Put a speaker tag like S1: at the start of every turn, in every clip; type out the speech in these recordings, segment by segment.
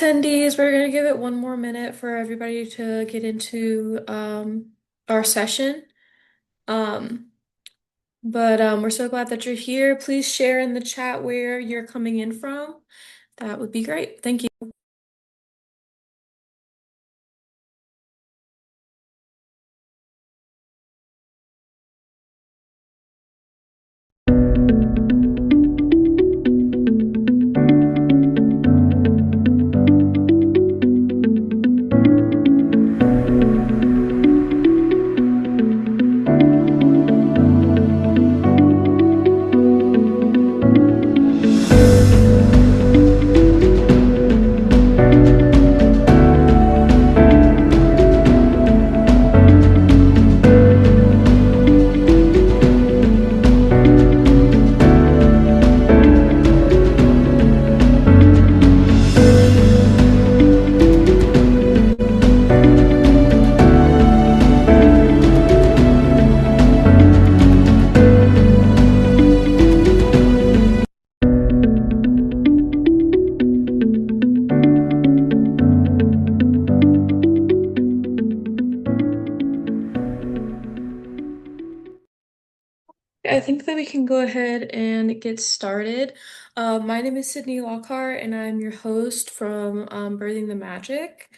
S1: attendees, we're going to give it one more minute for everybody to get into our session. Um, but we're so glad that you're here. Please share in the chat where you're coming in from. That would be great. Thank you. I think that we can go ahead and get started. My name is Sydney Lockhart, and I'm your host from Birthing the Magic.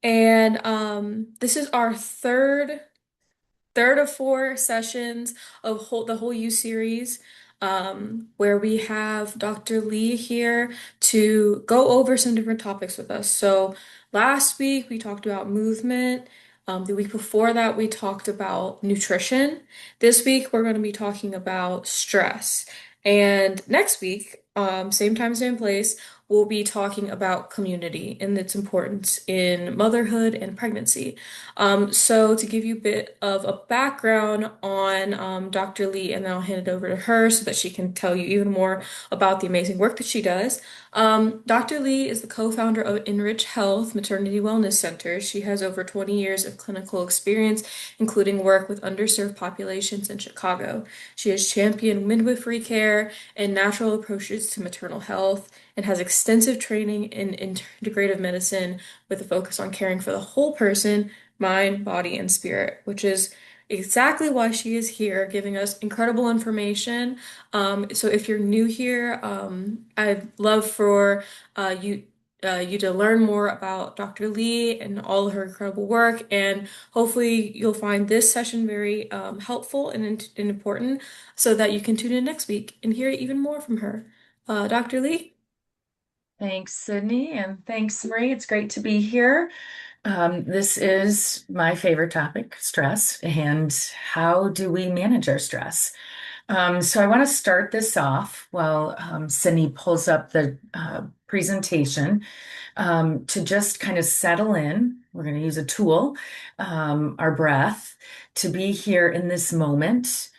S1: And this is our third of four sessions of the whole U series, where we have Dr. Lee here to go over some different topics with us. So last week we talked about movement. The week before that we talked about nutrition. This week we're going to be talking about stress. And next week, same time, same place, we'll be talking about community and its importance in motherhood and pregnancy. So to give you a bit of a background on Dr. Lee, and then I'll hand it over to her so that she can tell you even more about the amazing work that she does. Dr. Lee is the co-founder of Enrich Health Maternity Wellness Center. She has over 20 years of clinical experience, including work with underserved populations in Chicago. She has championed midwifery care and natural approaches to maternal health and has extensive training in integrative medicine with a focus on caring for the whole person, mind, body, and spirit, which is exactly why she is here, giving us incredible information. So if you're new here, I'd love for you to learn more about Dr. Lee and all of her incredible work, and hopefully you'll find this session very helpful and important, so that you can tune in next week and hear even more from her. Dr. Lee?
S2: Thanks, Sydney, and thanks, Marie. It's great to be here. This is my favorite topic, stress, and how do we manage our stress? So I want to start this off while Sydney pulls up the presentation to just kind of settle in. We're going to use a tool, our breath, to be here in this moment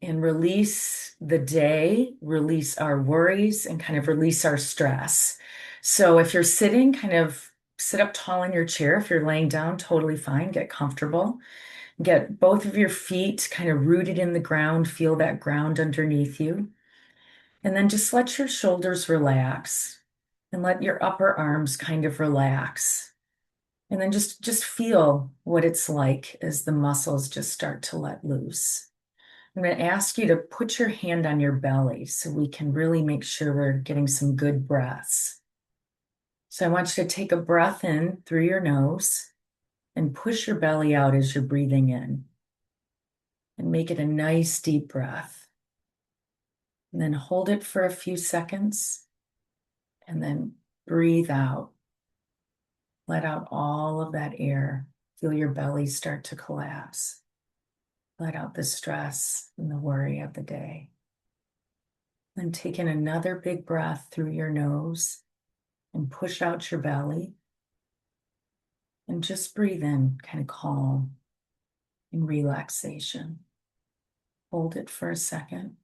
S2: and release the day, release our worries, and kind of release our stress. So if you're sitting, kind of sit up tall in your chair. If you're laying down, totally fine. Get comfortable. Get both of your feet kind of rooted in the ground. Feel that ground underneath you. And then just let your shoulders relax and let your upper arms kind of relax. And then just feel what it's like as the muscles just start to let loose. I'm going to ask you to put your hand on your belly so we can really make sure we're getting some good breaths. So I want you to take a breath in through your nose and push your belly out as you're breathing in. And make it a nice deep breath. And then hold it for a few seconds. And then breathe out. Let out all of that air. Feel your belly start to collapse. Let out the stress and the worry of the day. Then take in another big breath through your nose and push out your belly. And just breathe in, kind of calm and relaxation. Hold it for a second.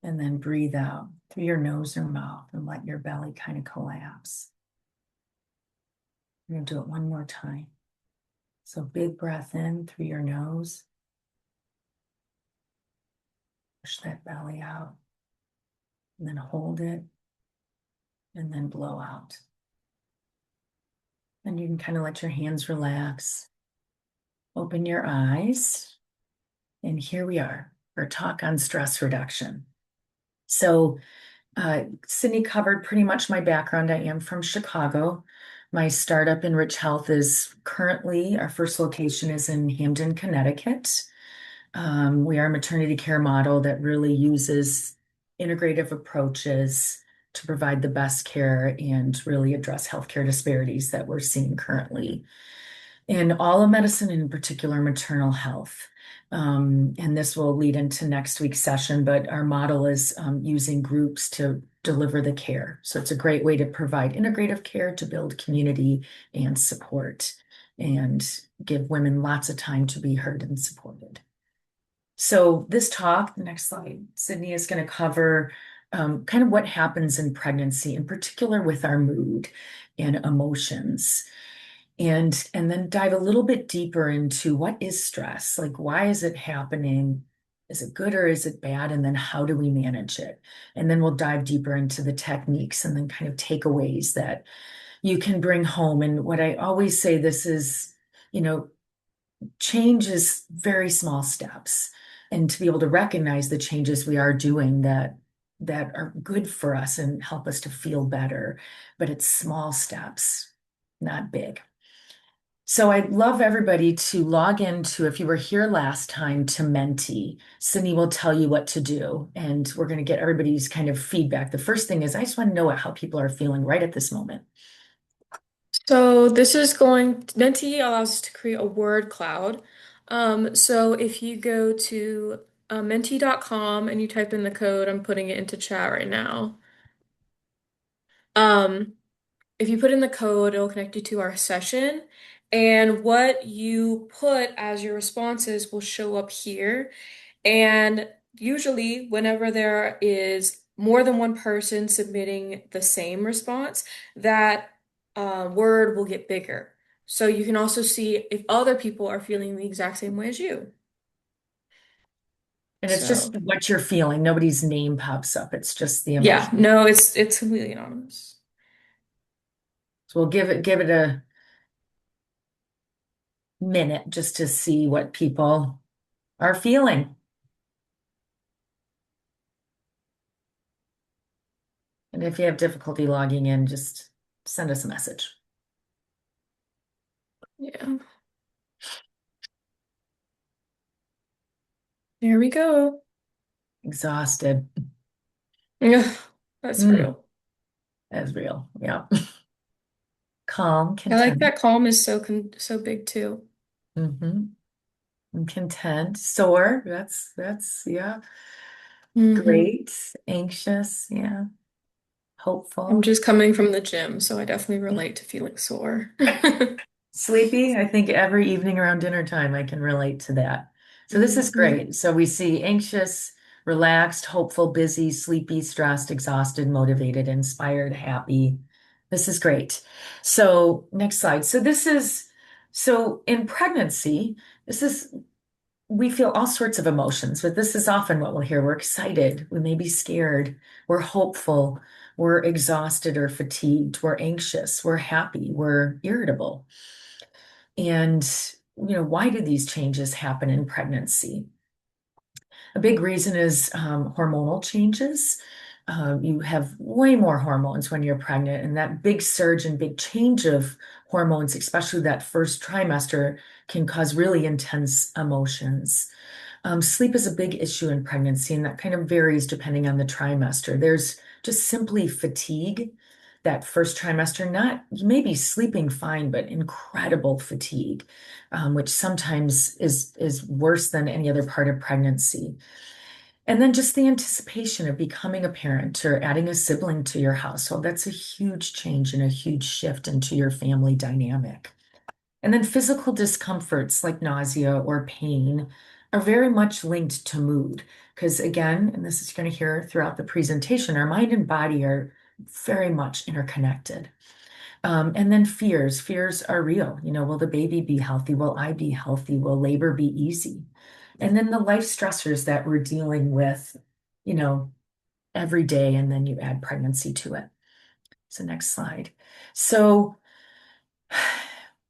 S2: And then breathe out through your nose or mouth and let your belly kind of collapse. We're going to do it one more time. So big breath in through your nose. Push that belly out. And then hold it. And then blow out. And you can kind of let your hands relax. Open your eyes. And here we are for a talk on stress reduction. So, Sydney covered pretty much my background. I am from Chicago. My startup in Rich Health is currently, our first location is in Hamden, Connecticut. We are a maternity care model that really uses integrative approaches to provide the best care and really address healthcare disparities that we're seeing currently in all of medicine, in particular maternal health. And this will lead into next week's session, but our model is using groups to deliver the care. So it's a great way to provide integrative care to build community and support and give women lots of time to be heard and supported. So this talk, next slide, Sydney is going to cover kind of what happens in pregnancy, in particular with our mood and emotions and then dive a little bit deeper into what is stress? Like, why is it happening? Is it good or is it bad? And then how do we manage it? And then we'll dive deeper into the techniques and then kind of takeaways that you can bring home. And what I always say, this is, you know, change is very small steps. And to be able to recognize the changes we are doing that are good for us and help us to feel better, but it's small steps, not big. So I'd love everybody to log into, if you were here last time, to Menti. Sydney will tell you what to do, and we're going to get everybody's kind of feedback. The first thing is I just want to know how people are feeling right at this moment.
S1: So Menti allows us to create a word cloud. So if you go to menti.com and you type in the code, I'm putting it into chat right now. Um, if you put in the code, it'll connect you to our session. And what you put as your responses will show up here. And usually, whenever there is more than one person submitting the same response, that word will get bigger. So you can also see if other people are feeling the exact same way as you.
S2: And it's just
S1: So
S2: what you're feeling. Nobody's name pops up. It's just the
S1: yeah,
S2: emotion.
S1: no, it's completely anonymous.
S2: So we'll give it a minute just to see what people are feeling. And if you have difficulty logging in, just send us a message.
S1: Yeah, there we go.
S2: Exhausted.
S1: Yeah, that's
S2: Mm,
S1: real.
S2: that's real. Yeah. Calm,
S1: I like
S2: content.
S1: that calm is so big too.
S2: Hmm. And content. Sore. Yeah.
S1: Hmm.
S2: Great. Anxious. Yeah.
S1: I'm
S2: Hopeful.
S1: just coming from the gym, so I definitely relate to feeling sore.
S2: Sleepy. I think every evening around dinner time, I can relate to that. So this is
S1: Hmm.
S2: great. So we see anxious, relaxed, hopeful, busy, sleepy, stressed, exhausted, motivated, inspired, happy. This is great. So next slide. So in pregnancy, this is we feel all sorts of emotions, but this is often what we'll hear. We're excited, we may be scared, we're hopeful, we're exhausted or fatigued, we're anxious, we're happy, we're irritable. And, why do these changes happen in pregnancy? A big reason is hormonal changes. You have way more hormones when you're pregnant, and that big surge and big change of hormones, especially that first trimester, can cause really intense emotions. Sleep is a big issue in pregnancy, and that kind of varies depending on the trimester. There's just simply fatigue that first trimester, not you may be sleeping fine, but incredible fatigue, which sometimes is worse than any other part of pregnancy. And then just the anticipation of becoming a parent or adding a sibling to your household. That's a huge change and a huge shift into your family dynamic. And then physical discomforts like nausea or pain are very much linked to mood. Because again, and this is going to hear throughout the presentation, our mind and body are very much interconnected. And then fears. Fears are real. Will the baby be healthy? Will I be healthy? Will labor be easy? And then the life stressors that we're dealing with, you know, every day, and then you add pregnancy to it. So next slide. So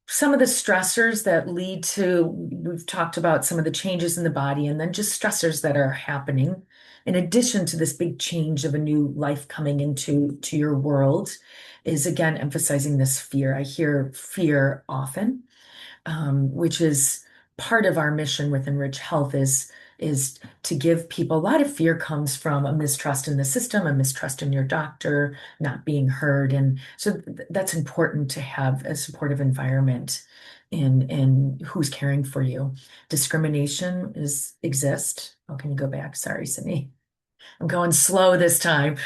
S2: Some of the stressors that lead to, we've talked about some of the changes in the body, and then just stressors that are happening in addition to this big change of a new life coming into your world is again emphasizing this fear. I hear fear often, which is part of our mission with Enrich Health is to give people. A lot of fear comes from a mistrust in the system, a mistrust in your doctor, not being heard, and so that's important to have a supportive environment in who's caring for you. Discrimination is exist. Oh, can you go back? Sorry, Sydney. I'm going slow this time.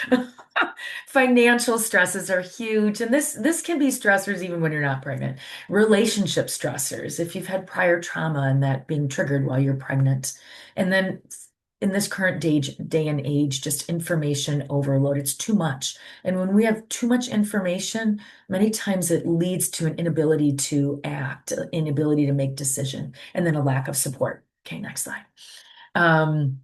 S2: Financial stresses are huge, and this can be stressors even when you're not pregnant. Relationship stressors, if you've had prior trauma and that being triggered while you're pregnant. And then in this current day and age, just information overload. It's too much. And when we have too much information, many times it leads to an inability to act, inability to make decision, and then a lack of support. Okay, next slide. Um,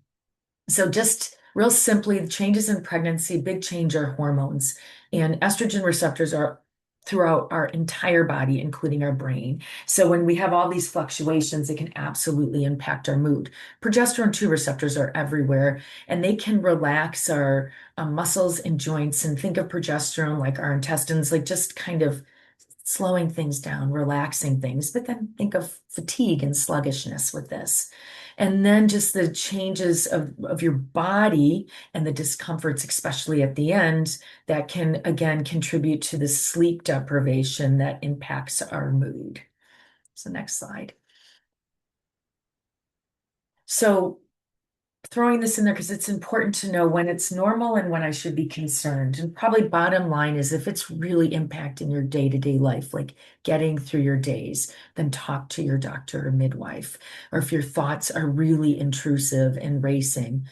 S2: so just real simply, the changes in pregnancy, big change are hormones, and estrogen receptors are throughout our entire body, including our brain. So when we have all these fluctuations, it can absolutely impact our mood. Progesterone 2 receptors are everywhere, and they can relax our muscles and joints. And think of progesterone like our intestines, like just kind of slowing things down, relaxing things, but then think of fatigue and sluggishness with this. And then just the changes of your body and the discomforts, especially at the end, that can again contribute to the sleep deprivation that impacts our mood. So, next slide. So, throwing this in there because it's important to know when it's normal and when I should be concerned. And probably bottom line is if it's really impacting your day-to-day life, like getting through your days, then talk to your doctor or midwife. Or if your thoughts are really intrusive and racing,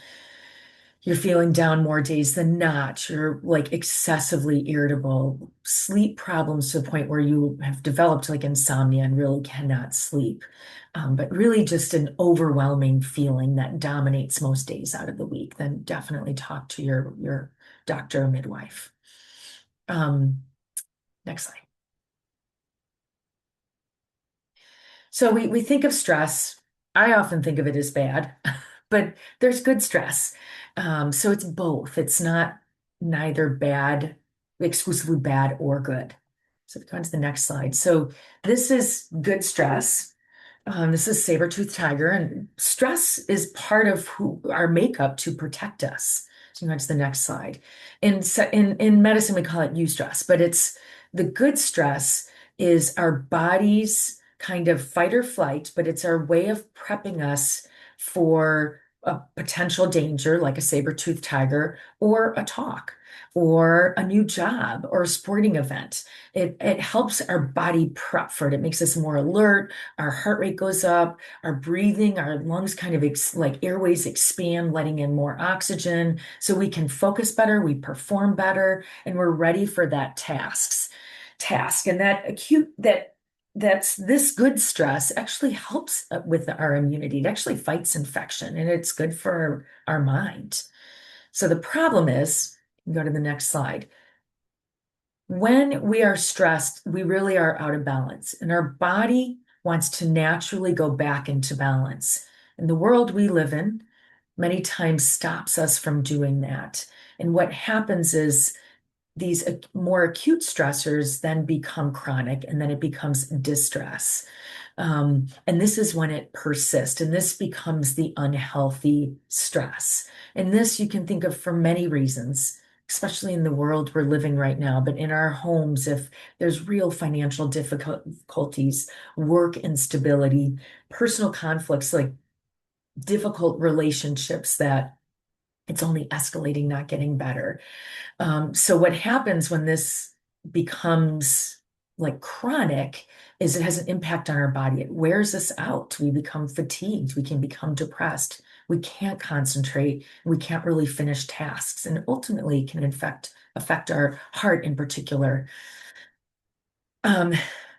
S2: you're feeling down more days than not, you're like excessively irritable, sleep problems to the point where you have developed like insomnia and really cannot sleep. But really just an overwhelming feeling that dominates most days out of the week, then definitely talk to your doctor or midwife. Um, Next slide. So we think of stress. I often think of it as bad, but there's good stress. So it's both. It's not neither bad, exclusively bad or good. So go on to the next slide. So this is good stress. This is saber-toothed tiger, and stress is part of who our makeup to protect us. So go on to the next slide. In medicine, we call it eustress, but it's the good stress is our body's kind of fight or flight, but it's our way of prepping us for a potential danger, like a saber-toothed tiger, or a talk, or a new job, or a sporting event. It helps our body prep for it. It makes us more alert, our heart rate goes up, our breathing, our lungs kind of like airways expand, letting in more oxygen so we can focus better, we perform better, and we're ready for that task. And that acute that's this good stress actually helps with our immunity. It actually fights infection and it's good for our mind. So the problem is, go to the next slide. When we are stressed, we really are out of balance, and our body wants to naturally go back into balance. And the world we live in many times stops us from doing that. And what happens is these more acute stressors then become chronic, and then it becomes distress. And this is when it persists, and this becomes the unhealthy stress. And this you can think of for many reasons, especially in the world we're living right now, but in our homes, if there's real financial difficulties, work instability, personal conflicts, like difficult relationships that it's only escalating, not getting better. So what happens when this becomes like chronic is it has an impact on our body. It wears us out. We become fatigued. We can become depressed. We can't concentrate. We can't really finish tasks, and ultimately can affect our heart in particular. Um,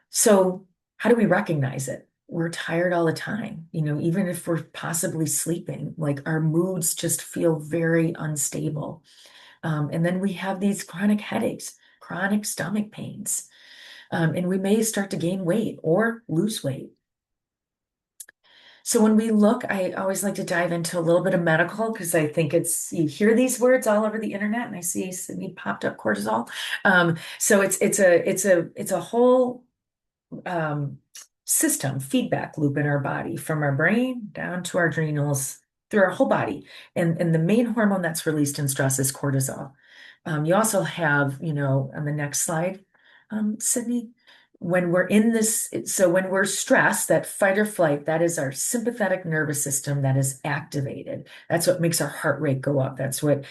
S2: so how do we recognize it? We're tired all the time, even if we're possibly sleeping, like our moods just feel very unstable. And then we have these chronic headaches, chronic stomach pains. And we may start to gain weight or lose weight. So when we look, I always like to dive into a little bit of medical because I think you hear these words all over the internet, and I see Sydney popped up cortisol. So it's a whole um, system feedback loop in our body from our brain down to our adrenals through our whole body. And the main hormone that's released in stress is cortisol. You also have, on the next slide, Sydney, when we're in this, so when we're stressed, that fight or flight, that is our sympathetic nervous system that is activated. That's what makes our heart rate go up. That's what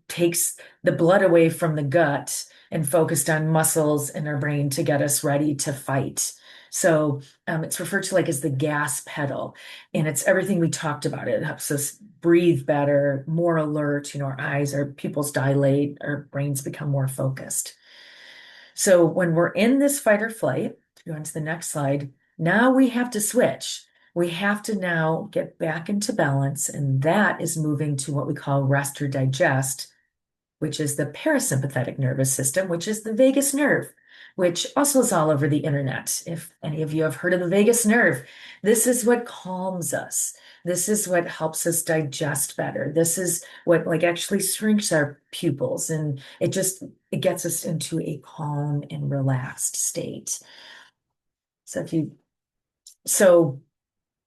S2: takes the blood away from the gut and focused on muscles in our brain to get us ready to fight. So it's referred to like as the gas pedal, and it's everything we talked about. It helps us breathe better, more alert. Our eyes, our pupils dilate, our brains become more focused. So when we're in this fight or flight, go on to the next slide, now we have to switch. We have to now get back into balance, and that is moving to what we call rest or digest, which is the parasympathetic nervous system, which is the vagus nerve, which also is all over the internet. If any of you have heard of the vagus nerve, this is what calms us. This is what helps us digest better. This is what like actually shrinks our pupils, and it gets us into a calm and relaxed state. So so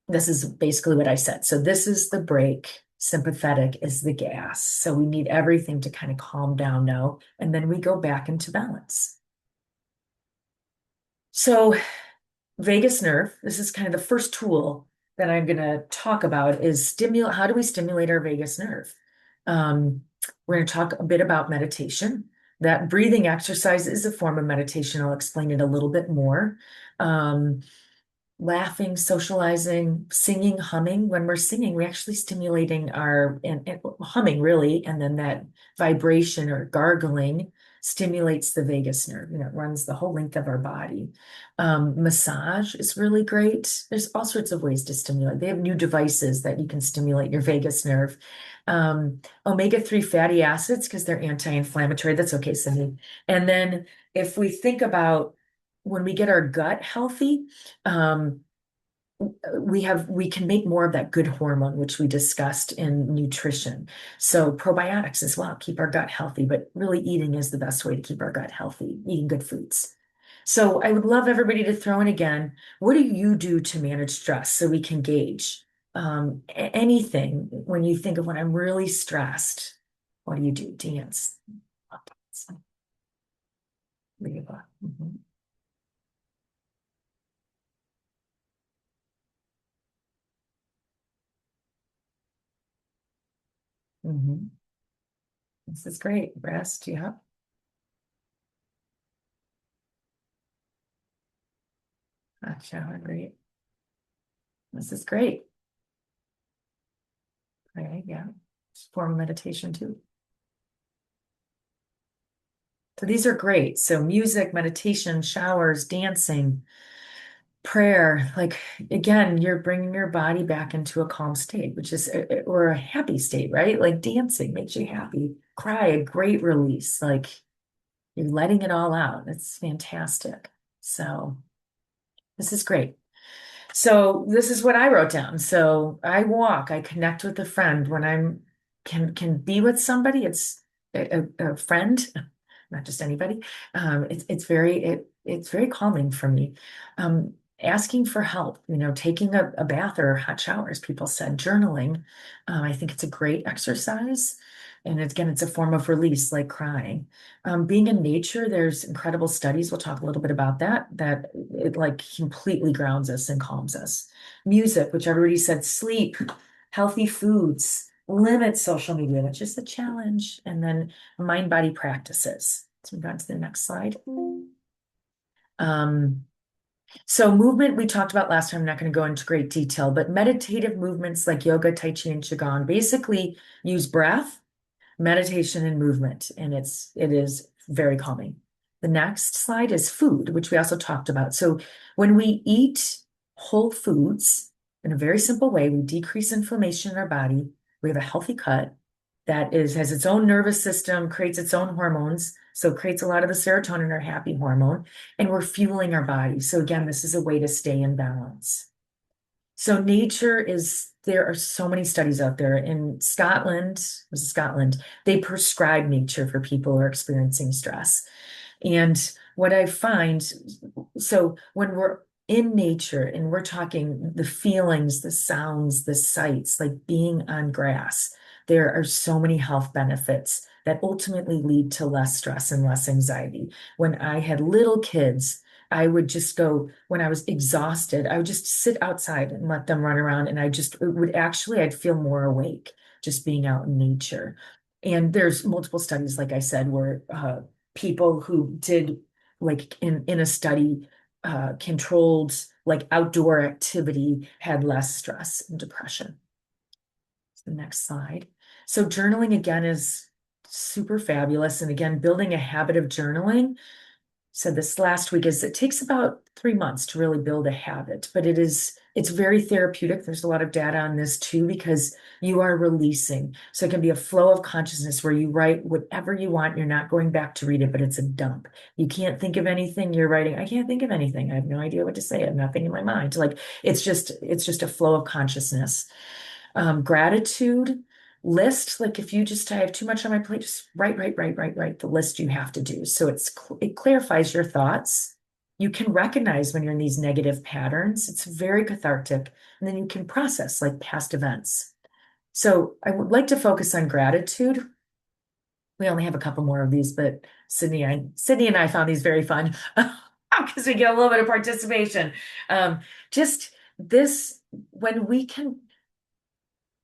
S2: this is basically what I said. So this is the brake. Sympathetic is the gas. So we need everything to kind of calm down now, and then we go back into balance. So vagus nerve, this is kind of the first tool that I'm going to talk about is stimulate. How do we stimulate our vagus nerve? Um, we're going to talk a bit about meditation. That breathing exercise is a form of meditation. I'll explain it a little bit more. Um, Laughing, socializing, singing, humming. When we're singing, we're actually stimulating and humming really, and then that vibration or gargling stimulates the vagus nerve. It runs the whole length of our body. Massage is really great. There's all sorts of ways to stimulate. They have new devices that you can stimulate your vagus nerve. Omega-3 fatty acids, because they're anti-inflammatory. That's okay, Cindy. And then if we think about when we get our gut healthy, um, we can make more of that good hormone, which we discussed in nutrition. So probiotics as well, keep our gut healthy, but really eating is the best way to keep our gut healthy, eating good foods. So I would love everybody to throw in again, what do you do to manage stress so we can gauge anything when you think of when I'm really stressed, what do you do? Dance. Mhm. Mhm. This is great. Rest, yeah. Hot shower, great. This is great. Okay, yeah. It's a form of meditation too. So these are great. So music, meditation, showers, dancing, prayer. Like again, you're bringing your body back into a calm state, which is or a happy state, right? Like dancing makes you happy. Cry, a great release. Like you're letting it all out. It's fantastic. So this is great. So this is what I wrote down. So I walk, I connect with a friend when I'm can be with somebody. It's a friend, not just anybody. It's very calming for me. Asking for help, taking a bath or a hot shower, as people said, journaling. I think it's a great exercise. And again, it's a form of release, like crying. Being in nature, there's incredible studies. We'll talk a little bit about that it like completely grounds us and calms us. Music, which I already said, sleep, healthy foods, limit social media. That's just a challenge. And then mind body practices. Let's move on to the next slide. Um, so movement we talked about last time. I'm not going to go into great detail, but meditative movements like yoga, tai chi, and qigong basically use breath, meditation, and movement, and it is very calming. The next slide is food, which we also talked about. So when we eat whole foods in a very simple way, we decrease inflammation in our body. We have a healthy gut that has its own nervous system, creates its own hormones. So it creates a lot of the serotonin, our happy hormone, and we're fueling our body. So again, this is a way to stay in balance. So nature is, there are so many studies out there. In Scotland, was it Scotland, they prescribe nature for people who are experiencing stress. And what I find, so when we're in nature and we're talking the feelings, the sounds, the sights, like being on grass, there are so many health benefits that ultimately lead to less stress and less anxiety. When I had little kids, I would just go, when I was exhausted, I would just sit outside and let them run around. And it would actually, I'd feel more awake just being out in nature. And there's multiple studies, like I said, where people who did like in a study controlled like outdoor activity had less stress and depression. The next slide. So journaling again is super fabulous. And again, building a habit of journaling, said this last week, is it takes about 3 months to really build a habit, but it's very therapeutic. There's a lot of data on this too, because you are releasing. So it can be a flow of consciousness where you write whatever you want. You're not going back to read it, but it's a dump. You can't think of anything. You're writing, I can't think of anything. I have no idea what to say. I have nothing in my mind. Like it's just a flow of consciousness. Gratitude list, like if you just, I have too much on my plate, just write the list you have to do. So it clarifies your thoughts. You can recognize when you're in these negative patterns. It's very cathartic. And then you can process like past events. So I would like to focus on gratitude. We only have a couple more of these, but Sydney and I found these very fun because we get a little bit of participation. Just this, when we can,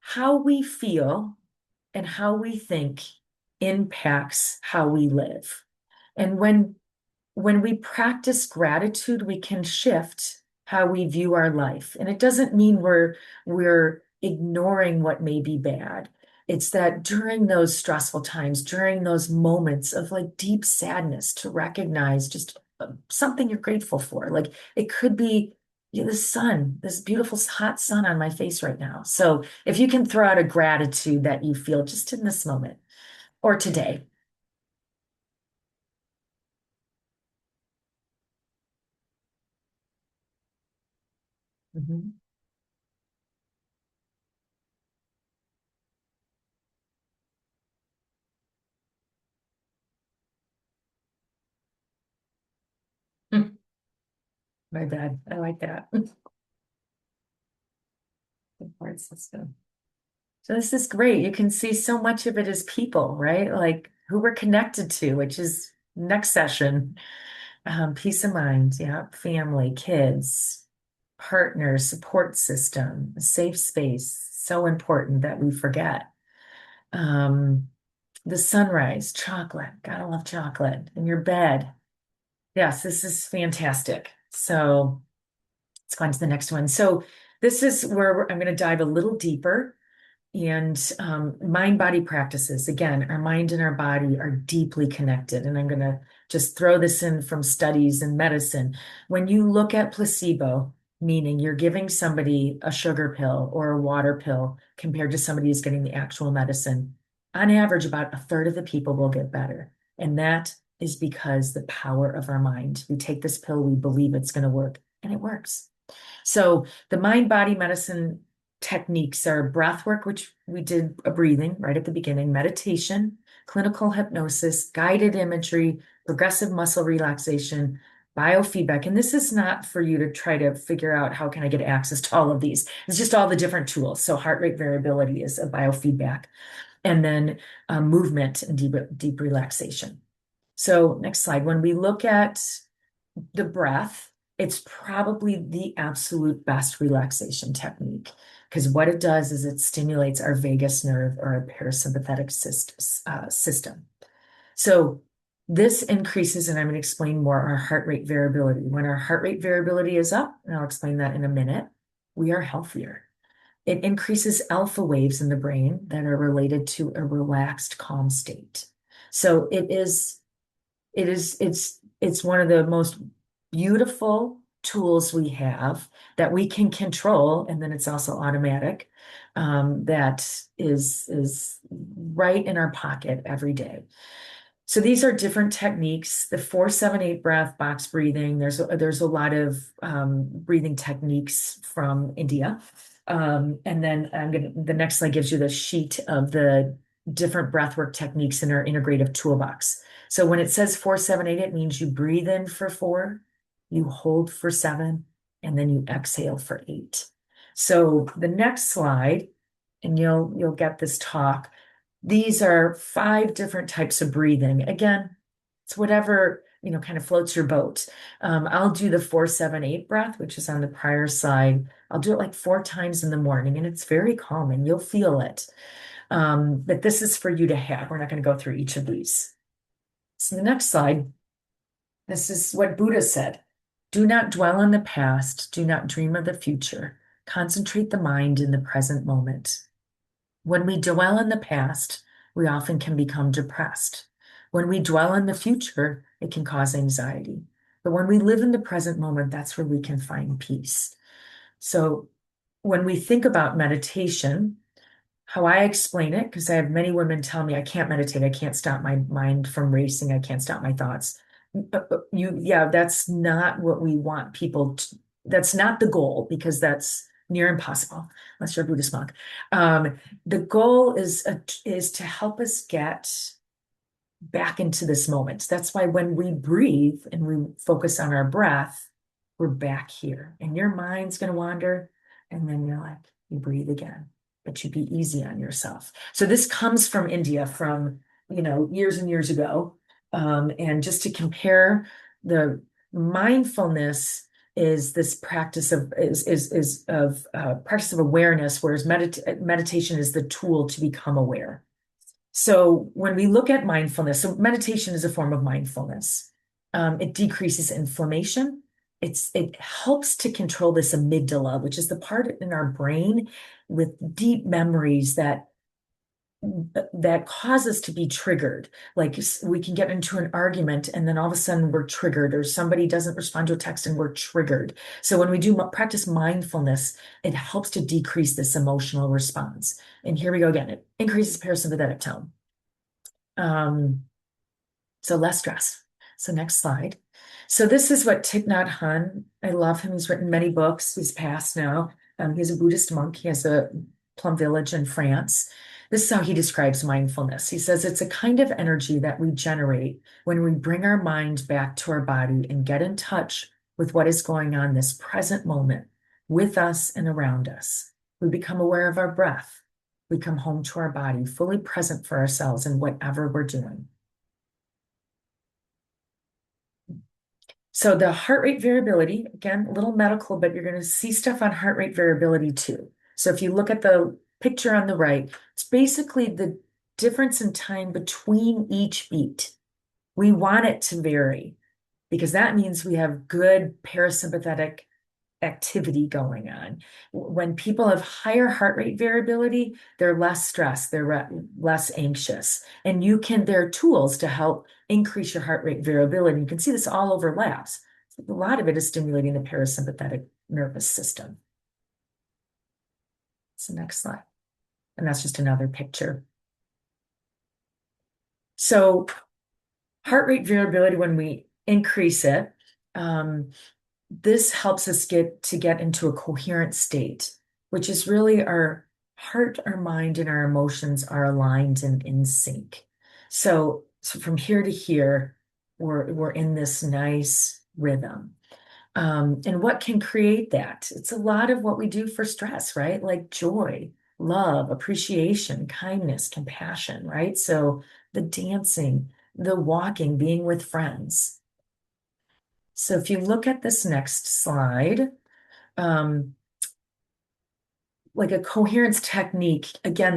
S2: how we feel and how we think impacts how we live. And when we practice gratitude, we can shift how we view our life. And it doesn't mean we're ignoring what may be bad. It's that during those stressful times, during those moments of like deep sadness, to recognize just something you're grateful for. Like it could be the sun, this beautiful hot sun on my face right now. So if you can throw out a gratitude that you feel just in this moment or today. Mhm. My bad. I like that. Support system. So this is great. You can see so much of it as people, right? Like who we're connected to, which is next session. Peace of mind, yeah, family, kids, partners, support system, a safe space. So important that we forget. Um, the sunrise, chocolate. Gotta love chocolate. In your bed. Yes, this is fantastic. So let's go on to the next one. So this is where I'm going to dive a little deeper. And mind body practices, again, our mind and our body are deeply connected. And I'm going to just throw this in from studies in medicine. When you look at placebo, meaning you're giving somebody a sugar pill or a water pill compared to somebody who's getting the actual medicine, on average, about a third of the people will get better. And that is because the power of our mind. We take this pill, we believe it's going to work, and it works. So the mind body medicine techniques are breath work, which we did a breathing right at the beginning, meditation, clinical hypnosis, guided imagery, progressive muscle relaxation, biofeedback. And this is not for you to try to figure out how can I get access to all of these. It's just all the different tools. So heart rate variability is a biofeedback, and then movement and deep relaxation. So next slide. When we look at the breath, it's probably the absolute best relaxation technique because what it does is it stimulates our vagus nerve or our parasympathetic system. So this increases, and I'm going to explain more, our heart rate variability. When our heart rate variability is up, and I'll explain that in a minute, we are healthier. It increases alpha waves in the brain that are related to a relaxed, calm state. So it's one of the most beautiful tools we have that we can control, and then it's also automatic. That is right in our pocket every day. So these are different techniques. The 4-7-8 breath, box breathing. There's a lot of breathing techniques from India. And then the next slide gives you the sheet of the different breathwork techniques in our integrative toolbox. So when it says 4-7-8, it means you breathe in for 4, you hold for 7, and then you exhale for 8. So the next slide, and you'll get this talk. These are 5 different types of breathing. Again, it's whatever, kind of floats your boat. I'll do the 4-7-8 breath, which is on the prior slide. I'll do it like 4 times in the morning, and it's very calming. You'll feel it. But this is for you to have. We're not going to go through each of these. So the next slide, this is what Buddha said. Do not dwell on the past. Do not dream of the future. Concentrate the mind in the present moment. When we dwell in the past, we often can become depressed. When we dwell in the future, it can cause anxiety. But when we live in the present moment, that's where we can find peace. So when we think about meditation, how I explain it, because I have many women tell me I can't meditate, I can't stop my mind from racing, I can't stop my thoughts. Yeah, that's not what we want people to, that's not the goal because that's near impossible unless you're a Buddhist monk. The goal is to help us get back into this moment. That's why when we breathe and we focus on our breath, we're back here. And your mind's going to wander, and then you're like, you breathe again, but you be easy on yourself. So this comes from India from, years and years ago. And just to compare, the mindfulness is this practice of is of practice of awareness, whereas meditation is the tool to become aware. So when we look at mindfulness, so meditation is a form of mindfulness. It decreases inflammation. It helps to control this amygdala, which is the part in our brain with deep memories that cause us to be triggered. Like we can get into an argument and then all of a sudden we're triggered, or somebody doesn't respond to a text and we're triggered. So when we do practice mindfulness, it helps to decrease this emotional response. And here we go again. It increases parasympathetic tone. Um, so less stress. So next slide. So this is what Thich Nhat Hanh, I love him. He's written many books. He's passed now. He's a Buddhist monk. He has a plum village in France. This is how he describes mindfulness. He says it's a kind of energy that we generate when we bring our mind back to our body and get in touch with what is going on this present moment with us and around us. We become aware of our breath. We come home to our body, fully present for ourselves in whatever we're doing. So the heart rate variability, again, a little medical, but you're going to see stuff on heart rate variability too. So if you look at the picture on the right, it's basically the difference in time between each beat. We want it to vary because that means we have good parasympathetic activity going on. When people have higher heart rate variability, they're less stressed, they're less anxious. And there are tools to help increase your heart rate variability. You can see this all overlaps. A lot of it is stimulating the parasympathetic nervous system. So next slide. And that's just another picture. So heart rate variability, when we increase it, this helps us get into a coherent state, which is really our heart, our mind, and our emotions are aligned and in sync. So from here to here, we're in this nice rhythm. And what can create that? It's a lot of what we do for stress, right? Like joy, love, appreciation, kindness, compassion, right? So the dancing, the walking, being with friends. So if you look at this next slide, um, like a coherence technique, again,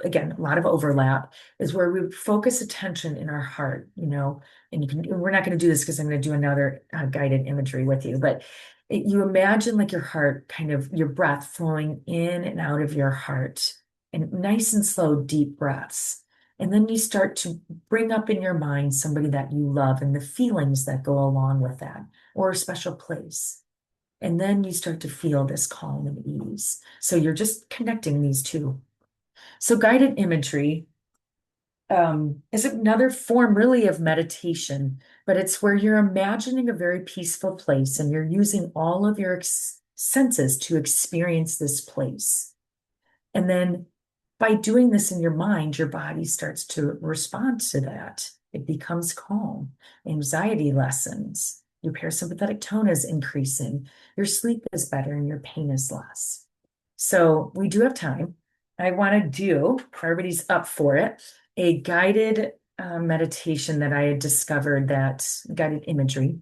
S2: again, a lot of overlap, is where we focus attention in our heart, and we're not going to do this because I'm going to do another guided imagery with you, but you imagine like your heart, kind of your breath flowing in and out of your heart, and nice and slow, deep breaths. And then you start to bring up in your mind somebody that you love and the feelings that go along with that, or a special place. And then you start to feel this calm and ease. So you're just connecting these two. So guided imagery, is another form really of meditation, but it's where you're imagining a very peaceful place and you're using all of your senses to experience this place. And then by doing this in your mind, your body starts to respond to that. It becomes calm. Anxiety lessens. Your parasympathetic tone is increasing. Your sleep is better and your pain is less. So we do have time. I want to do, if everybody's up for it, a guided meditation that I had discovered, that guided imagery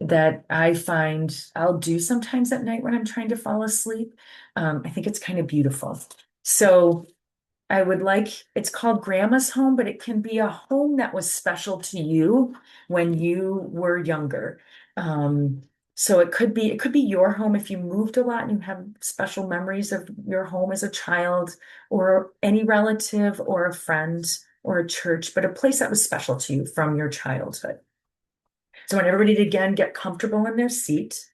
S2: that I find I'll do sometimes at night when I'm trying to fall asleep. I think it's kind of beautiful. So I would like, it's called Grandma's Home, but it can be a home that was special to you when you were younger. Um, so it could be your home if you moved a lot and you have special memories of your home as a child, or any relative or a friend or a church, but a place that was special to you from your childhood. So I want everybody to again get comfortable in their seat.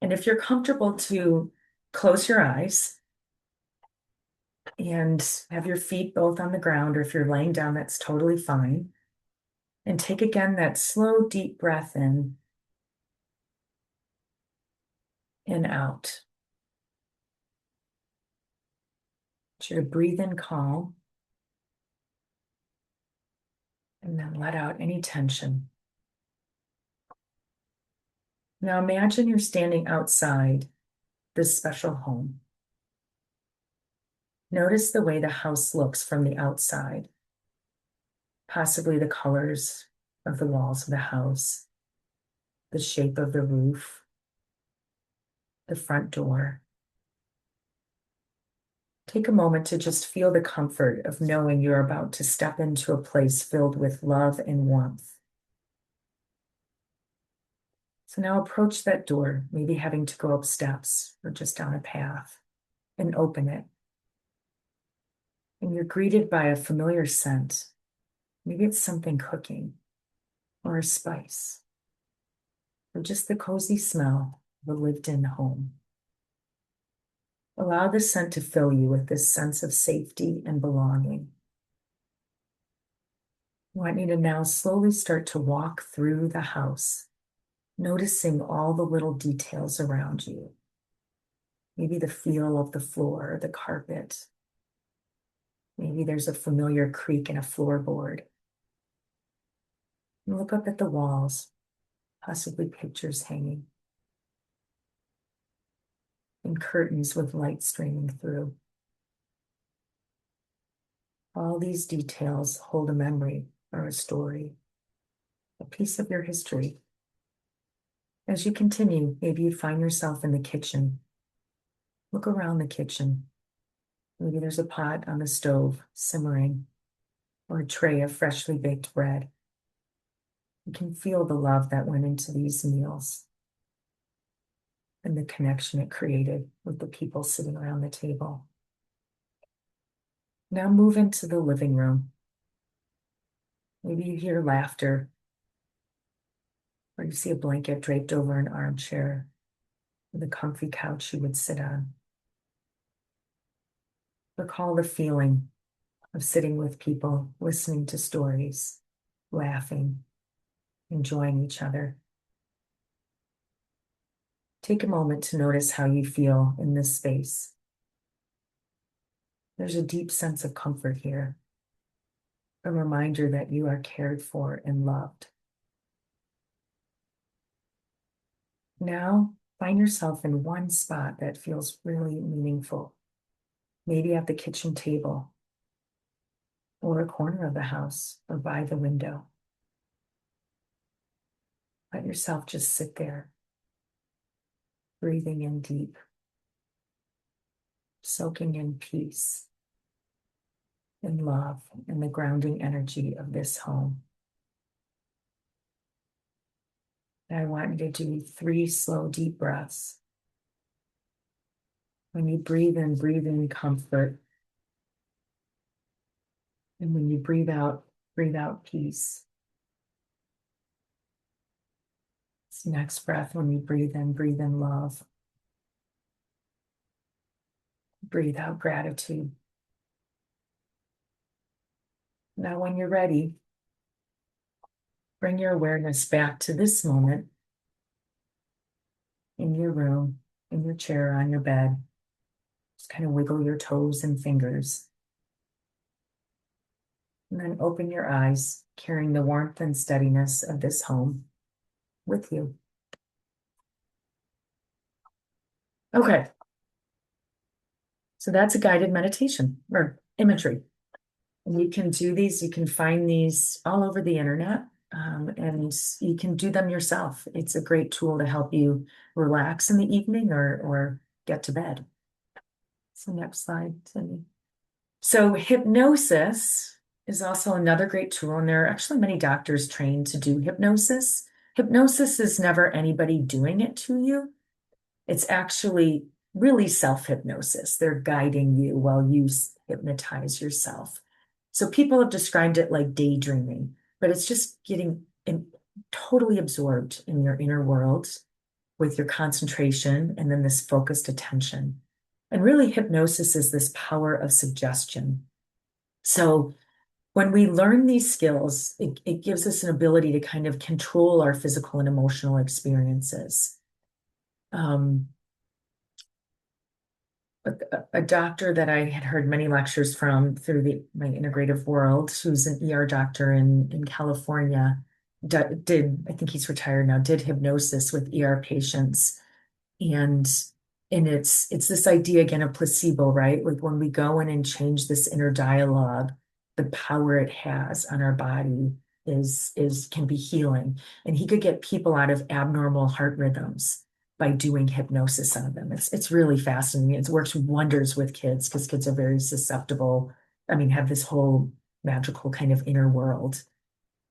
S2: And if you're comfortable, to close your eyes and have your feet both on the ground, or if you're laying down, that's totally fine. And take again that slow, deep breath in and out. I want you to breathe in calm and then let out any tension. Now imagine you're standing outside this special home. Notice the way the house looks from the outside, possibly the colors of the walls of the house, the shape of the roof, the front door. Take a moment to just feel the comfort of knowing you're about to step into a place filled with love and warmth. So now approach that door, maybe having to go up steps or just down a path, and open it. And you're greeted by a familiar scent. Maybe it's something cooking, or a spice, or just the cozy smell of a lived-in home. Allow the scent to fill you with this sense of safety and belonging. I want you to now slowly start to walk through the house, noticing all the little details around you. Maybe the feel of the floor, the carpet. Maybe there's a familiar creak in a floorboard. And look up at the walls, possibly pictures hanging, and curtains with light streaming through. All these details hold a memory or a story, a piece of your history. As you continue, maybe you find yourself in the kitchen. Look around the kitchen. Maybe there's a pot on the stove simmering, or a tray of freshly baked bread. You can feel the love that went into these meals and the connection it created with the people sitting around the table. Now move into the living room. Maybe you hear laughter, or you see a blanket draped over an armchair with a comfy couch you would sit on. Recall the feeling of sitting with people, listening to stories, laughing, enjoying each other. Take a moment to notice how you feel in this space. There's a deep sense of comfort here, a reminder that you are cared for and loved. Now, find yourself in one spot that feels really meaningful, maybe at the kitchen table, or a corner of the house, or by the window. Let yourself just sit there, breathing in deep, soaking in peace and love and the grounding energy of this home. And I want you to do 3 slow, deep breaths. When you breathe in comfort. And when you breathe out peace. This next breath, when you breathe in love. Breathe out gratitude. Now, when you're ready, bring your awareness back to this moment in your room, in your chair, on your bed. Just kind of wiggle your toes and fingers. And then open your eyes, carrying the warmth and steadiness of this home with you. Okay, so that's a guided meditation or imagery. And you can do these, you can find these all over the internet, and you can do them yourself. It's a great tool to help you relax in the evening or get to bed. So next slide, Cindy. So hypnosis is also another great tool, and there are actually many doctors trained to do hypnosis. Hypnosis is never anybody doing it to you. It's actually really self-hypnosis. They're guiding you while you hypnotize yourself. So people have described it like daydreaming, but it's just getting totally absorbed in your inner world with your concentration and then this focused attention. And really, hypnosis is this power of suggestion. So when we learn these skills, it gives us an ability to kind of control our physical and emotional experiences. Um, a doctor that I had heard many lectures from through my integrative world, who's an ER doctor in California, did, I think he's retired now, did hypnosis with ER patients. And it's this idea again of placebo, right? Like when we go in and change this inner dialogue, the power it has on our body is can be healing. And he could get people out of abnormal heart rhythms by doing hypnosis on them. It's really fascinating. It works wonders with kids because kids are very susceptible. I mean, have this whole magical kind of inner world.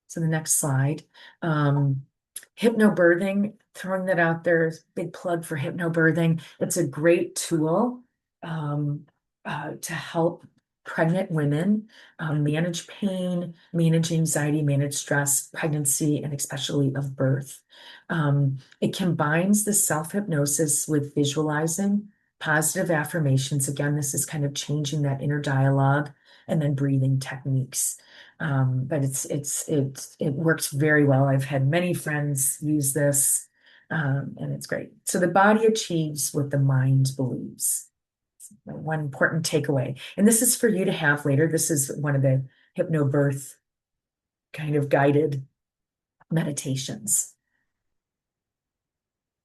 S2: So the next slide. Hypnobirthing, throwing that out there, big plug for hypnobirthing. It's a great tool to help pregnant women manage pain, manage anxiety, manage stress, pregnancy, and especially of birth. It combines the self-hypnosis with visualizing, positive affirmations. Again, this is kind of changing that inner dialogue and then breathing techniques. But it works very well. I've had many friends use this, and it's great. So the body achieves what the mind believes. One important takeaway, and this is for you to have later. This is one of the hypnobirth kind of guided meditations.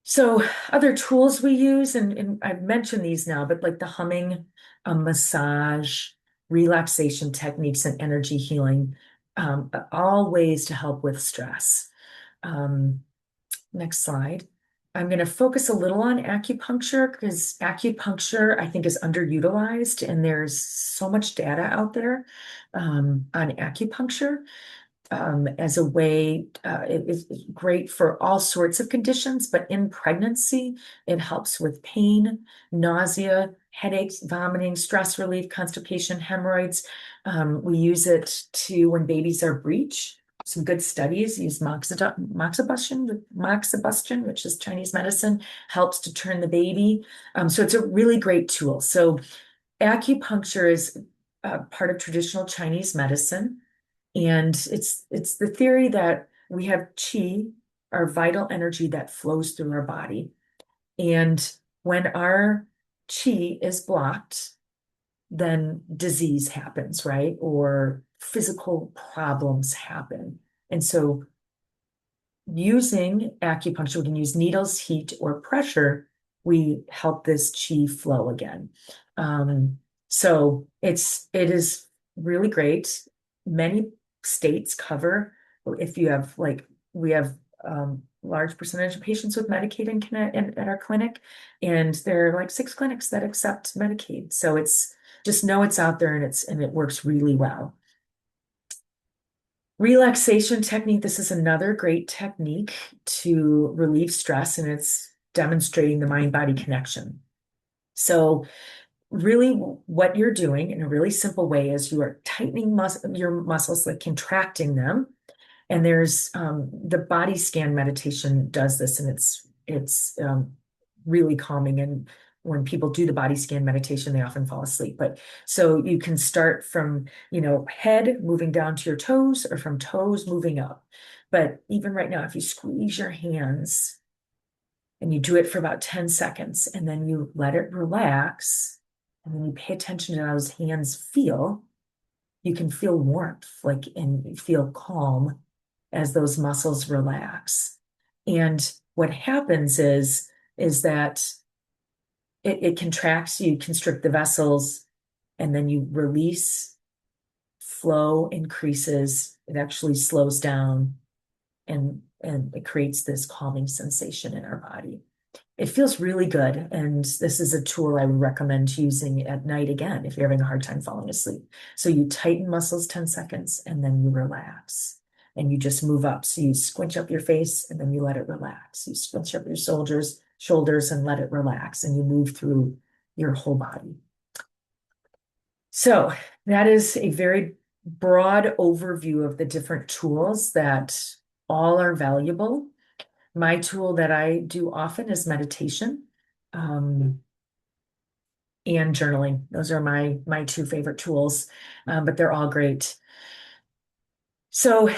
S2: So other tools we use, and I've mentioned these now, but like the humming, massage, relaxation techniques, and energy healing, all ways to help with stress. Um, Next slide. I'm going to focus a little on acupuncture because acupuncture, I think, is underutilized, and there's so much data out there on acupuncture as a way. It is great for all sorts of conditions, but in pregnancy, it helps with pain, nausea, headaches, vomiting, stress relief, constipation, hemorrhoids. We use it to when babies are breech. Some good studies use moxibustion, which is Chinese medicine, helps to turn the baby. So it's a really great tool. So acupuncture is part of traditional Chinese medicine. And it's the theory that we have qi, our vital energy that flows through our body. And when our qi is blocked, then disease happens, right? Or physical problems happen. And so using acupuncture, we can use needles, heat, or pressure. We help this qi flow again. So it is really great. Many states cover if you have like we have large percentage of patients with Medicaid at our clinic, and there are like 6 clinics that accept Medicaid. So it's just know it's out there and it works really well. Relaxation technique. This is another great technique to relieve stress, and it's demonstrating the mind-body connection. So really what you're doing in a really simple way is you are tightening your muscles, like contracting them. And there's the body scan meditation does this, and it's really calming. And when people do the body scan meditation, they often fall asleep. But so you can start from, head moving down to your toes or from toes moving up. But even right now, if you squeeze your hands and you do it for about 10 seconds and then you let it relax and then you pay attention to how those hands feel, you can feel warmth, like, and you feel calm as those muscles relax. And what happens is that it contracts, you constrict the vessels, and then you release, flow increases, it actually slows down, and it creates this calming sensation in our body. It feels really good. And this is a tool I would recommend using at night again if you're having a hard time falling asleep. So you tighten muscles 10 seconds and then you relax and you just move up. So you squinch up your face and then you let it relax. You squinch up your shoulders and let it relax, and you move through your whole body. So that is a very broad overview of the different tools that all are valuable. My tool that I do often is meditation, um, and journaling. Those are my two favorite tools, but they're all great. So,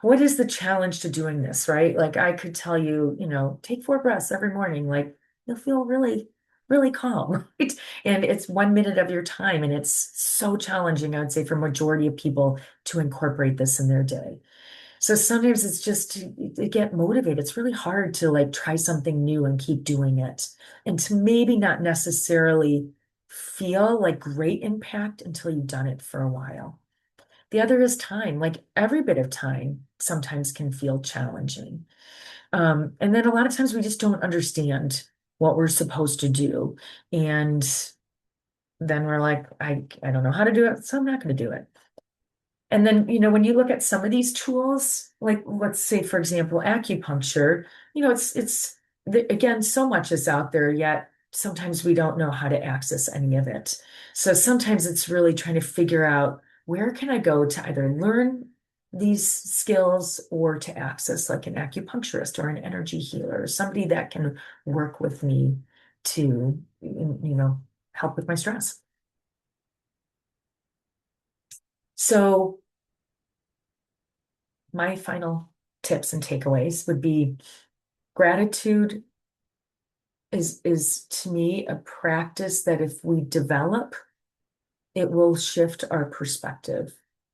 S2: what is the challenge to doing this, right? Like I could tell you, take 4 breaths every morning, like you'll feel really, really calm, right? And it's 1 minute of your time, and it's so challenging, I would say, for majority of people to incorporate this in their day. So sometimes it's just to get motivated. It's really hard to like try something new and keep doing it, and to maybe not necessarily feel like great impact until you've done it for a while. The other is time. Like every bit of time sometimes can feel challenging. And then a lot of times we just don't understand what we're supposed to do. And then we're like, I don't know how to do it, so I'm not going to do it. And then, when you look at some of these tools, like let's say, for example, acupuncture, again, so much is out there, yet sometimes we don't know how to access any of it. So sometimes it's really trying to figure out where can I go to either learn these skills or to access like an acupuncturist or an energy healer, somebody that can work with me to, help with my stress. So my final tips and takeaways would be gratitude is to me a practice that if we develop, it will shift our perspective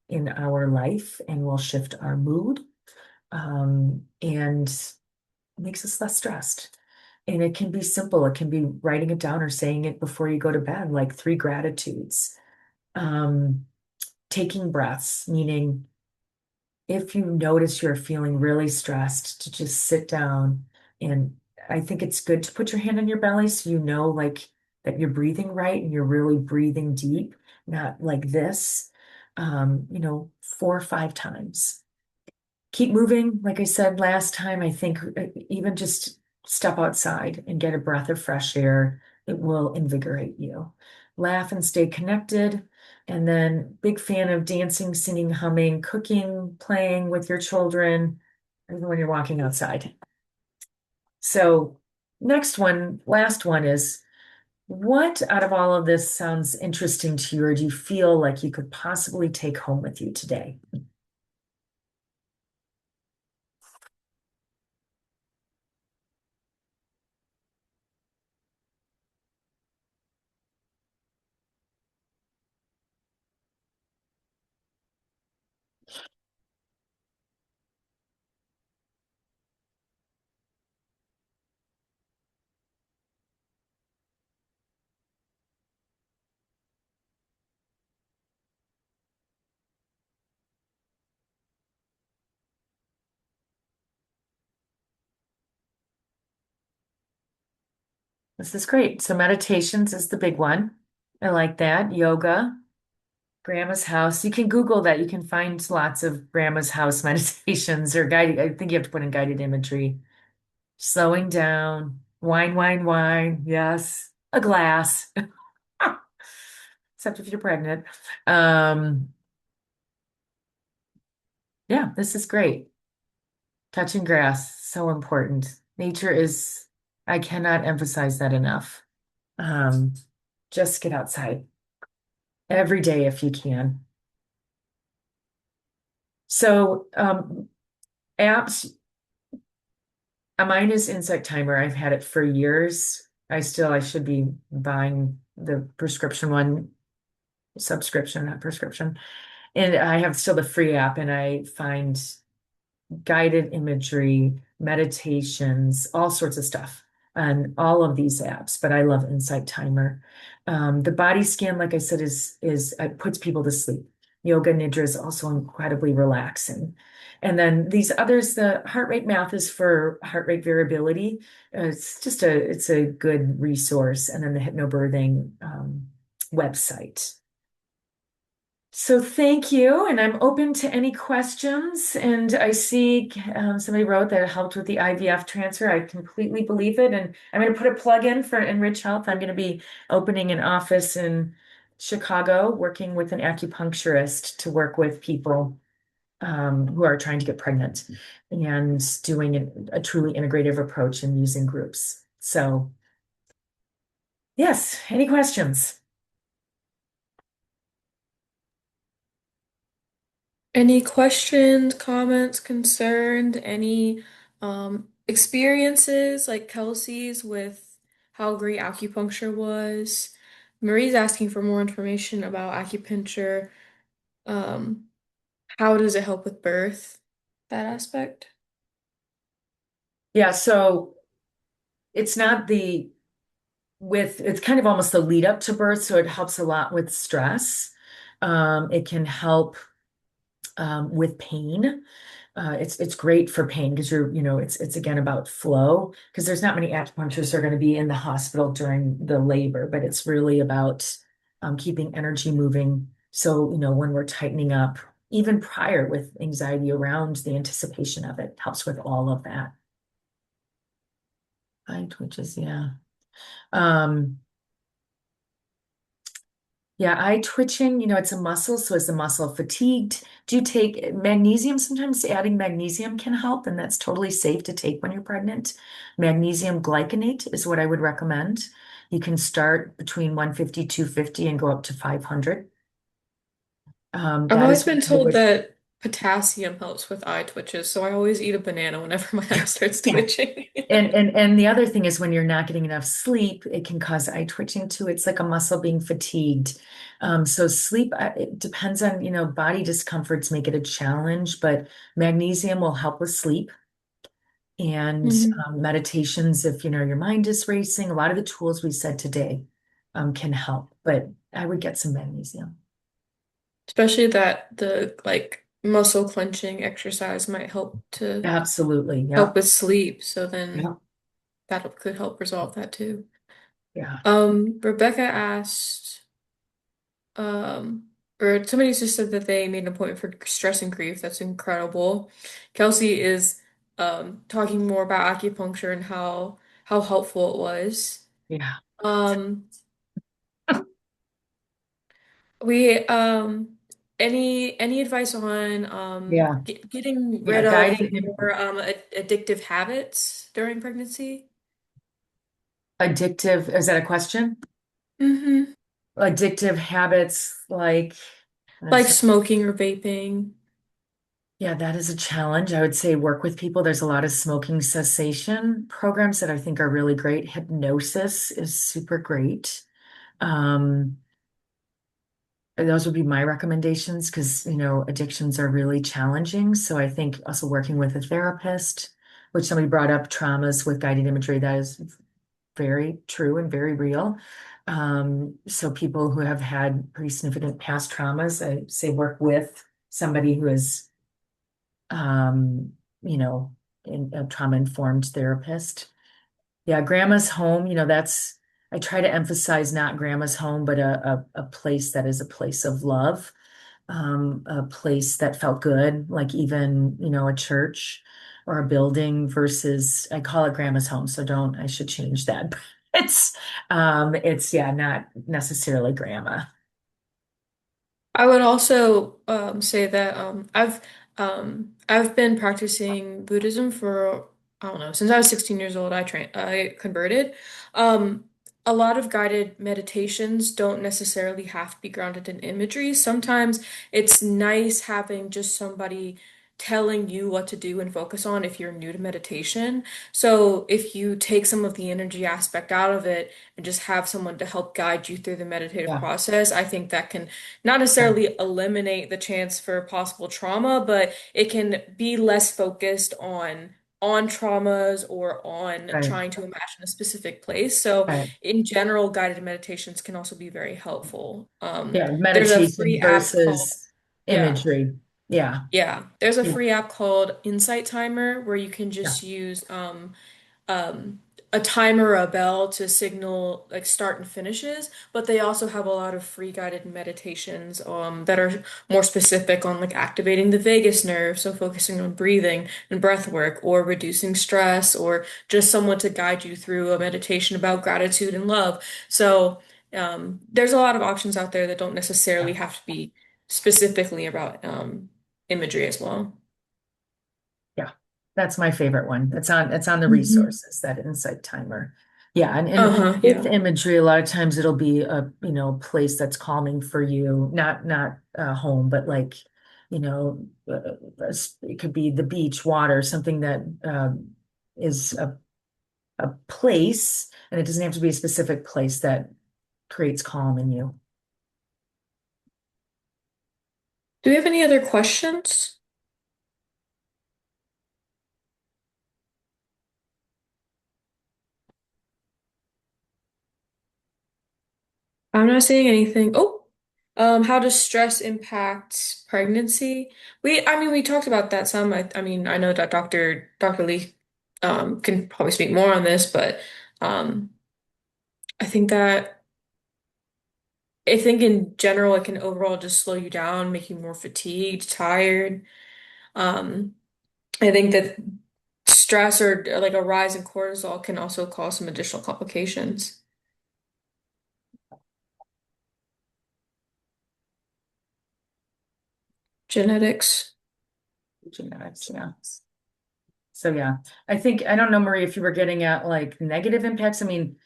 S2: in our life and will shift our mood, and makes us less stressed. And it can be simple. It can be writing it down or saying it before you go to bed, like 3 gratitudes. Um, Taking breaths, meaning if you notice you're feeling really stressed, to just sit down. And I think it's good to put your hand on your belly so you know like that you're breathing right and you're really breathing deep, not like this, 4 or 5 times. Keep moving. Like I said last time, I think even just step outside and get a breath of fresh air, it will invigorate you. Laugh and stay connected. And then, big fan of dancing, singing, humming, cooking, playing with your children, even when you're walking outside. So, last one is, what out of all of this sounds interesting to you, or do you feel like you could possibly take home with you today? This is great. So meditations is the big one. I like that. Yoga, Grandma's house. You can Google that. You can find lots of Grandma's house meditations or guided. I think you have to put in guided imagery. Slowing down. Wine, wine, wine. Yes. A glass. Except if you're pregnant. Um, yeah, this is great. Touching grass, so important. Nature is, I cannot emphasize that enough. Um, just get outside every day if you can. So, apps, mine is Insight Timer. I've had it for years. I should be buying the prescription one, subscription, not prescription. And I have still the free app, and I find guided imagery, meditations, all sorts of stuff on all of these apps. But I love Insight Timer. The body scan, like I said, is it puts people to sleep. Yoga Nidra is also incredibly relaxing. And then these others, the heart rate math is for heart rate variability. It's a good resource. And then the hypnobirthing website. So thank you, and I'm open to any questions. And I see somebody wrote that it helped with the IVF transfer. I completely believe it, and I'm going to put a plug in for Enrich Health. I'm going to be opening an office in Chicago, working with an acupuncturist to work with people who are trying to get pregnant and doing a truly integrative approach and using groups. So, yes, any questions?
S1: Any questions, comments, concerned, any experiences like Kelsey's with how great acupuncture was? Marie's asking for more information about acupuncture. Um, how does it help with birth? That aspect.
S2: Yeah, so it's not the with it's kind of almost the lead up to birth, so it helps a lot with stress. It can help with pain. It's great for pain because it's again about flow because there's not many acupuncturists are going to be in the hospital during the labor, but it's really about keeping energy moving. So, when we're tightening up, even prior with anxiety around the anticipation of it, helps with all of that. Eye twitches, yeah. Um, Yeah, eye twitching, it's a muscle. So is the muscle fatigued? Do you take magnesium? Sometimes adding magnesium can help, and that's totally safe to take when you're pregnant. Magnesium glycinate is what I would recommend. You can start between 150, 250, and go up to 500.
S1: I've
S2: That
S1: always
S2: is what
S1: been
S2: I
S1: told
S2: would.
S1: that potassium helps with eye twitches, so I always eat a banana whenever my eye starts
S2: Yeah.
S1: twitching.
S2: And the other thing is when you're not getting enough sleep, it can cause eye twitching too. It's like a muscle being fatigued. So sleep, it depends on, body discomforts make it a challenge, but magnesium will help with sleep and
S1: Mhm.
S2: meditations if, your mind is racing. A lot of the tools we said today can help, but I would get some magnesium.
S1: Especially that the like muscle clenching exercise might help to
S2: Absolutely.
S1: help
S2: Yep.
S1: with sleep, so then
S2: Yep.
S1: that could help resolve that too.
S2: Yeah.
S1: Rebecca asked, or somebody just said that they made an appointment for stress and grief. That's incredible. Kelsey is talking more about acupuncture and how helpful it was.
S2: Yeah.
S1: Um, we any advice on
S2: Yeah.
S1: getting
S2: Yeah.
S1: rid of
S2: Guided.
S1: more addictive habits during pregnancy?
S2: Addictive. Is that a question?
S1: Hmm.
S2: Addictive habits like
S1: Like
S2: that's
S1: smoking or vaping.
S2: yeah, that is a challenge. I would say work with people. There's a lot of smoking cessation programs that I think are really great. Hypnosis is super great. Um, and those would be my recommendations because, addictions are really challenging. So I think also working with a therapist, which somebody brought up traumas with guided imagery, that is very true and very real. So people who have had pretty significant past traumas, I say work with somebody who is, um, you know, a trauma-informed therapist. Yeah, grandma's home, I try to emphasize not grandma's home, but a place that is a place of love, a place that felt good, like even, a church or a building versus I call it grandma's home, so I should change that. It's yeah, not necessarily grandma.
S1: I would also say that I've been practicing Buddhism for I don't know since I was 16 years old. I converted. Um, a lot of guided meditations don't necessarily have to be grounded in imagery. Sometimes it's nice having just somebody telling you what to do and focus on if you're new to meditation. So if you take some of the energy aspect out of it and just have someone to help guide you through the meditative
S2: Yeah.
S1: process, I think that can not
S2: Right.
S1: necessarily eliminate the chance for possible trauma, but it can be less focused on traumas or on
S2: Right.
S1: trying to imagine a specific place. So
S2: Right.
S1: in general, guided meditations can also be very helpful.
S2: Yeah.
S1: There's a
S2: Meditation
S1: free app called,
S2: versus
S1: yeah,
S2: imagery. Yeah.
S1: yeah. There's a
S2: Yeah.
S1: free app called Insight Timer where you can
S2: Yeah.
S1: just use um, a timer or a bell to signal like start and finishes, but they also have a lot of free guided meditations that are more specific on like activating the vagus nerve, so focusing on breathing and breath work, or reducing stress, or just someone to guide you through a meditation about gratitude and love. So there's a lot of options out there that don't necessarily
S2: Yeah.
S1: have to be specifically about imagery as well.
S2: Yeah, that's my favorite one. It's on the
S1: Hmm.
S2: resources, that insight timer. Yeah, and
S1: Uh-huh,
S2: with
S1: yeah.
S2: imagery, a lot of times it'll be a place that's calming for you, not home, but like it could be the beach, water, something that is a place, and it doesn't have to be a specific place that creates calm in you.
S1: Do we have any other questions? I'm not seeing anything. Oh, how does stress impact pregnancy? I mean, we talked about that some. I mean, I know that Dr. Lee, can probably speak more on this, but um, I think that I think in general it can overall just slow you down, make you more fatigued, tired. Um, I think that stress or like a rise in cortisol can also cause some additional complications. Genetics.
S2: Genetics, yeah. So yeah, I don't know, Marie, if you were getting at like negative impacts. I mean,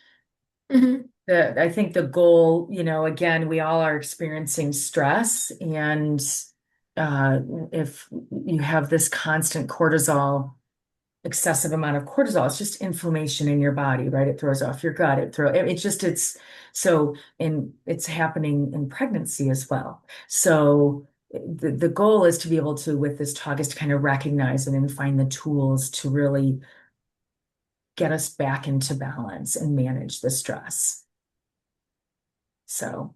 S1: Hmm.
S2: I think the goal, again, we all are experiencing stress, and uh, if you have this constant cortisol, excessive amount of cortisol, it's just inflammation in your body, right? It throws off your gut. It's so, and it's happening in pregnancy as well. So the goal is to be able to, with this talk, is to kind of recognize it and find the tools to really get us back into balance and manage the stress. So.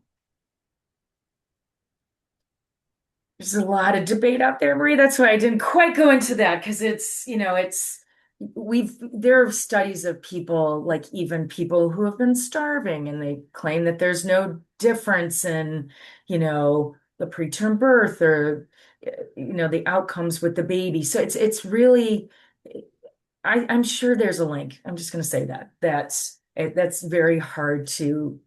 S2: There's a lot of debate out there, Marie. That's why I didn't quite go into that, because there are studies of people, like even people who have been starving, and they claim that there's no difference in, the preterm birth or, the outcomes with the baby. So it's really, I'm sure there's a link. I'm just going to say that's very hard to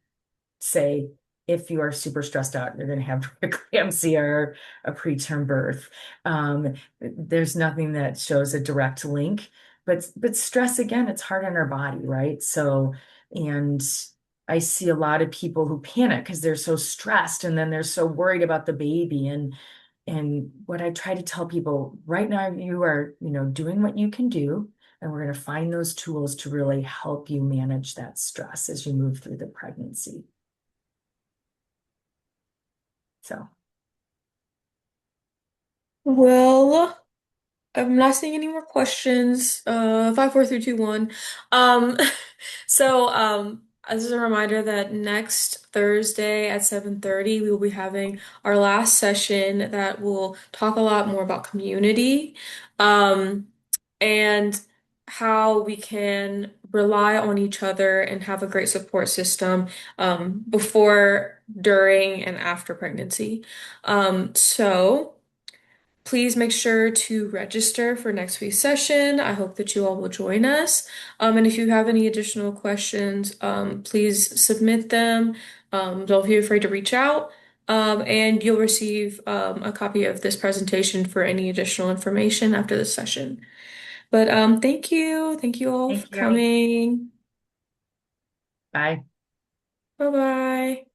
S2: say if you are super stressed out, you're going to have preeclampsia or a preterm birth. There's nothing that shows a direct link, but stress, again, it's hard on our body, right? So, and I see a lot of people who panic because they're so stressed, and then they're so worried about the baby. And what I try to tell people right now, you are, doing what you can do. And we're going to find those tools to really help you manage that stress as you move through the pregnancy. So,
S1: Well, I'm not seeing any more questions. Five, four, three, two, one. Um, as a reminder that next Thursday at 7:30, we will be having our last session that will talk a lot more about community, um, and how we can rely on each other and have a great support system, before, during, and after pregnancy. So. Please make sure to register for next week's session. I hope that you all will join us. And if you have any additional questions, please submit them. Don't be afraid to reach out. And you'll receive a copy of this presentation for any additional information after this session. But thank you. Thank you all for
S2: thank you.
S1: coming.
S2: Bye.
S1: Bye bye.